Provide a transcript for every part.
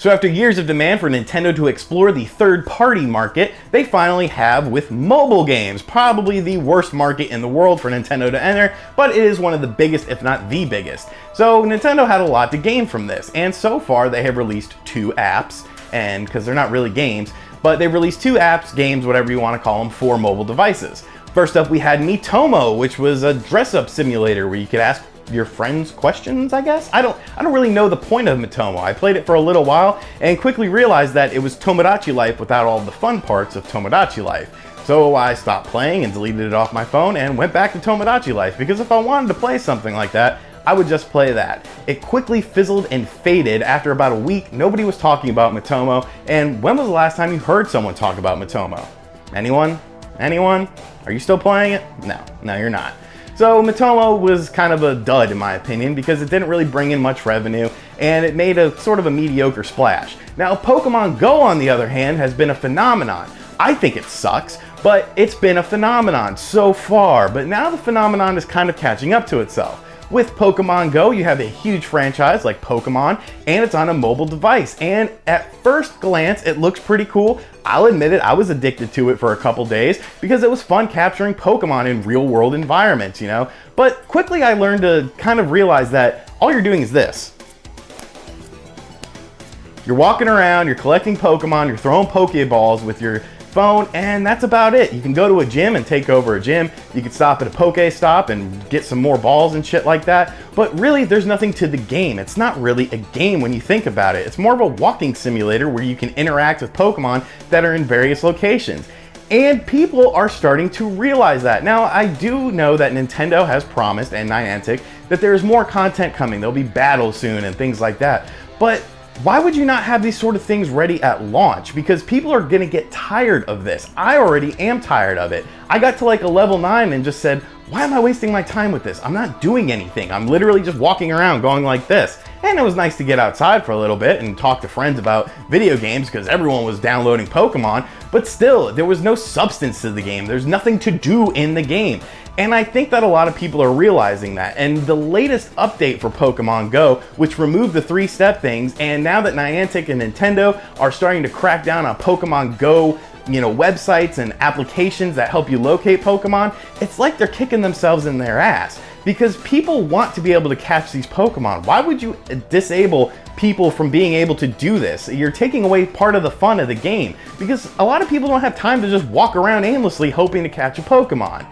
So after years of demand for Nintendo to explore the third-party market, they finally have with mobile games, probably the worst market in the world for Nintendo to enter, but it is one of the biggest, if not the biggest. So Nintendo had a lot to gain from this, and so far they have released 2 apps, and because they're not really games, but they've released 2 apps, games, whatever you want to call them, for mobile devices. First up, we had Miitomo, which was a dress-up simulator where you could ask your friends questions, I guess? I don't really know the point of Miitomo. I played it for a little while and quickly realized that it was Tomodachi Life without all the fun parts of Tomodachi Life. So I stopped playing and deleted it off my phone and went back to Tomodachi Life, because if I wanted to play something like that, I would just play that. It quickly fizzled and faded after about a week. Nobody was talking about Miitomo, and when was the last time you heard someone talk about Miitomo? Anyone? Anyone? Are you still playing it? No, you're not. So Miitomo was kind of a dud in my opinion, because it didn't really bring in much revenue and it made a sort of a mediocre splash. Now Pokemon Go, on the other hand, has been a phenomenon. I think it sucks, but it's been a phenomenon so far, but now the phenomenon is kind of catching up to itself. With Pokemon Go, you have a huge franchise like Pokemon, and it's on a mobile device, and at first glance it looks pretty cool. I'll admit it, I was addicted to it for a couple days because it was fun capturing Pokemon in real world environments, you know? But quickly I learned to kind of realize that all you're doing is this. You're walking around, you're collecting Pokemon, you're throwing Pokeballs with your phone, and that's about it. You can go to a gym and take over a gym. You can stop at a Pokestop and get some more balls and shit like that. But really, there's nothing to the game. It's not really a game when you think about it. It's more of a walking simulator where you can interact with Pokemon that are in various locations. And people are starting to realize that. Now, I do know that Nintendo has promised, and Niantic, that there is more content coming. There'll be battles soon and things like that. But why would you not have these sort of things ready at launch? Because people are gonna get tired of this. I already am tired of it. I got to like a level 9 and just said, why am I wasting my time with this? I'm not doing anything. I'm literally just walking around going like this. And it was nice to get outside for a little bit and talk to friends about video games because everyone was downloading Pokemon, but still, there was no substance to the game. There's nothing to do in the game. And I think that a lot of people are realizing that. And the latest update for Pokemon Go, which removed the 3-step things, and now that Niantic and Nintendo are starting to crack down on Pokemon Go, you know, websites and applications that help you locate Pokemon, it's like they're kicking themselves in their ass. Because people want to be able to catch these Pokemon. Why would you disable people from being able to do this? You're taking away part of the fun of the game. Because a lot of people don't have time to just walk around aimlessly hoping to catch a Pokemon.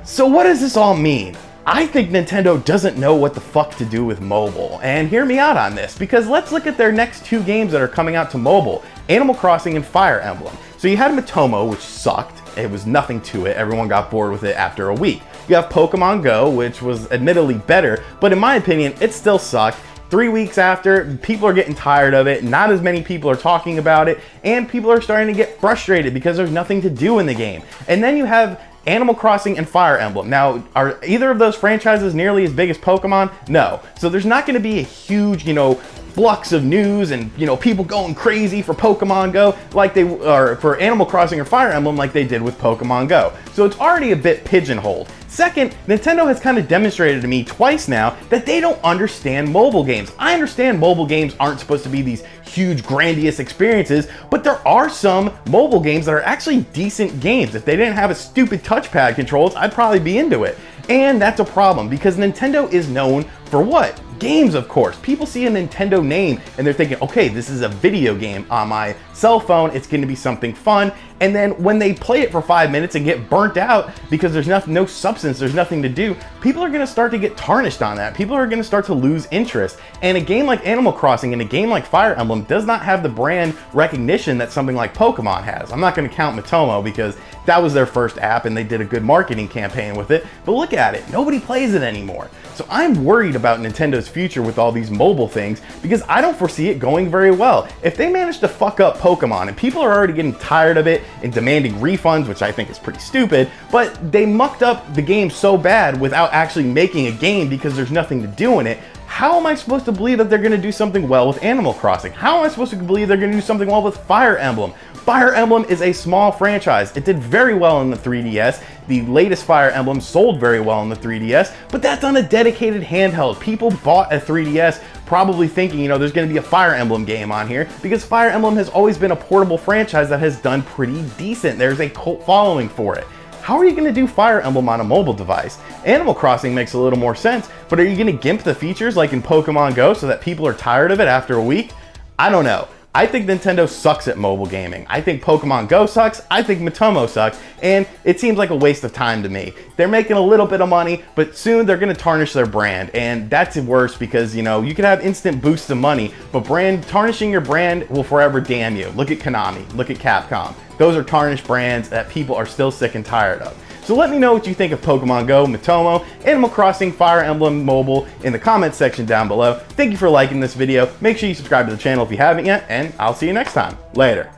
So what does this all mean? I think Nintendo doesn't know what the fuck to do with mobile. And hear me out on this, because let's look at their next 2 games that are coming out to mobile, Animal Crossing and Fire Emblem. So you had Miitomo, which sucked. It was nothing to it. Everyone got bored with it after a week. You have Pokemon Go, which was admittedly better, but in my opinion, it still sucked. 3 weeks after, people are getting tired of it, not as many people are talking about it, and people are starting to get frustrated because there's nothing to do in the game. And then you have Animal Crossing and Fire Emblem. Now, are either of those franchises nearly as big as Pokemon? No. So there's not going to be a huge, you know, flux of news and, you know, people going crazy for Pokemon Go like they are for Animal Crossing or Fire Emblem like they did with Pokemon Go. So it's already a bit pigeonholed. Second, Nintendo has kind of demonstrated to me twice now that they don't understand mobile games. I understand mobile games aren't supposed to be these huge, grandiose experiences, but there are some mobile games that are actually decent games. If they didn't have a stupid touchpad controls, I'd probably be into it. And that's a problem because Nintendo is known for what? Games, of course. People see a Nintendo name and they're thinking, okay, this is a video game on my cell phone. It's going to be something fun. And then when they play it for 5 minutes and get burnt out because there's no substance, there's nothing to do, people are going to start to get tarnished on that. People are going to start to lose interest. And a game like Animal Crossing and a game like Fire Emblem does not have the brand recognition that something like Pokemon has. I'm not going to count Miitomo because that was their first app and they did a good marketing campaign with it. But look at it, nobody plays it anymore. So I'm worried about Nintendo's future with all these mobile things because I don't foresee it going very well. If they manage to fuck up Pokemon and people are already getting tired of it and demanding refunds, which I think is pretty stupid, but they mucked up the game so bad without actually making a game because there's nothing to do in it, how am I supposed to believe that they're going to do something well with Animal Crossing? How am I supposed to believe they're going to do something well with Fire Emblem? Fire Emblem is a small franchise. It did very well in the 3DS. The latest Fire Emblem sold very well in the 3DS, but that's on a dedicated handheld. People bought a 3DS probably thinking, you know, there's going to be a Fire Emblem game on here, because Fire Emblem has always been a portable franchise that has done pretty decent. There's a cult following for it. How are you going to do Fire Emblem on a mobile device? Animal Crossing makes a little more sense, but are you going to gimp the features like in Pokemon Go so that people are tired of it after a week? I don't know. I think Nintendo sucks at mobile gaming. I think Pokemon Go sucks, I think Miitomo sucks, and it seems like a waste of time to me. They're making a little bit of money, but soon they're gonna tarnish their brand, and that's worse because, you know, you can have instant boosts of money, but tarnishing your brand will forever damn you. Look at Konami, look at Capcom. Those are tarnished brands that people are still sick and tired of. So let me know what you think of Pokemon Go, Miitomo, Animal Crossing, Fire Emblem Mobile in the comments section down below. Thank you for liking this video. Make sure you subscribe to the channel if you haven't yet, and I'll see you next time. Later.